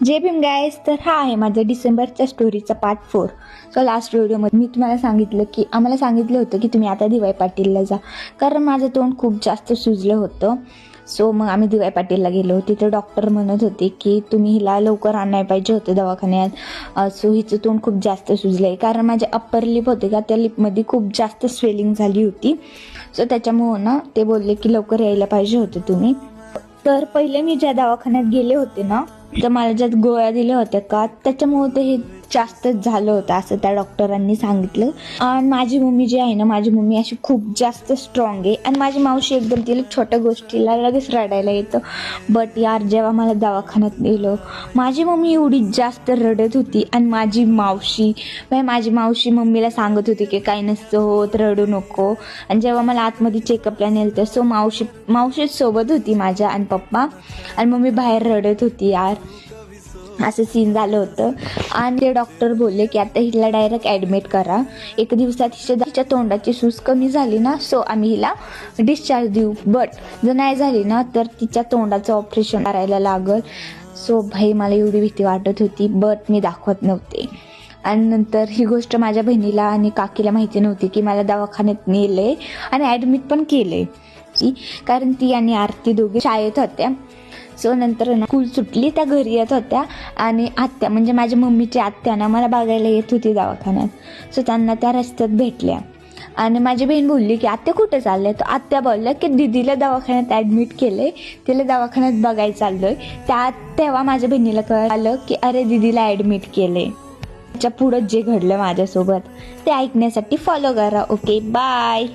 जय Bhim guys. तर हा आहे माझ्या डिसेंबरच्या स्टोरीचा पार्ट 4. सो लास्ट व्हिडिओमध्ये मी तुम्हाला सांगितलं की आम्हाला सांगितलं होतं की तुम्ही आता डी.वाय. पाटीलला जा, कारण माझं तोंड खूप जास्त सुजलं होतं. सो मग आम्ही डी.वाय. पाटीलला गेलो. तिथे डॉक्टर म्हणत होते की तुम्ही हिला लवकर आणायला पाहिजे होतं दवाखान्यात. सो हिचं तोंड खूप जास्त सुजलं आहे, कारण माझे अप्पर लिप होते का, त्या लिपमध्ये खूप जास्त स्वेलिंग झाली होती. सो त्याच्यामुळं ना ते बोलले की लवकर यायला पाहिजे होतं तुम्ही. तर पहिले मी ज्या दवाखान्यात गेले होते ना, तर मला ज्यात गोळ्या दिल्या होत्या का, त्याच्यामुळे ते हे जास्तच झालं होतं असं त्या डॉक्टरांनी सांगितलं. आणि माझी मम्मी जी आहे ना, माझी मम्मी अशी खूप जास्त स्ट्रॉंग आहे. आणि माझी मावशी एकदम, तिला छोट्या गोष्टीला लगेच रडायला येतं. बट यार, जेव्हा मला दवाखान्यात नेलं, माझी मम्मी एवढी जास्त रडत होती. आणि माझी मावशी मम्मीला सांगत होती की काही नसतं होत, रडू नको. आणि जेव्हा मला आतमध्ये चेकअपला नेलं तर सो मावशीच सोबत होती माझ्या, आणि पप्पा आणि मम्मी बाहेर रडत होती. यार, असं सीन झालं होतं. आणि ते डॉक्टर बोलले की आता हिला डायरेक्ट ॲडमिट करा, 1 दिवसात हिच्या तोंडाची सूज कमी झाली ना, सो आम्ही हिला डिस्चार्ज देऊ. बट जर नाही झाली ना, तर तिच्या तोंडाचं ऑपरेशन करायला लागल. सो भाई, मला एवढी भीती वाटत होती, बट मी दाखवत नव्हते. आणि नंतर ही गोष्ट माझ्या बहिणीला आणि काकीला माहिती नव्हती की मला दवाखान्यात नेले आणि ॲडमिट पण केले, कारण ती आणि आरती दोघे शाळेत होत्या. सो नंतर ना स्कूल सुटली, त्या घरी येत होत्या. आणि आत्या, म्हणजे माझ्या मम्मीची आत्या ना, मला बघायला येत होती दवाखान्यात. सो त्यांना त्या रस्त्यात भेटल्या. आणि माझी बहीण बोलली की आत्या कुठे चालले, तर आत्या बोलल्या की दीदीला दवाखान्यात ॲडमिट केले, तिला दवाखान्यात बघायला चाललोय. तेव्हा माझ्या बहिणीला कळलं की अरे, दीदीला ॲडमिट केले. त्याच्या पुढं जे घडलं माझ्यासोबत ते ऐकण्यासाठी फॉलो करा. Okay, bye.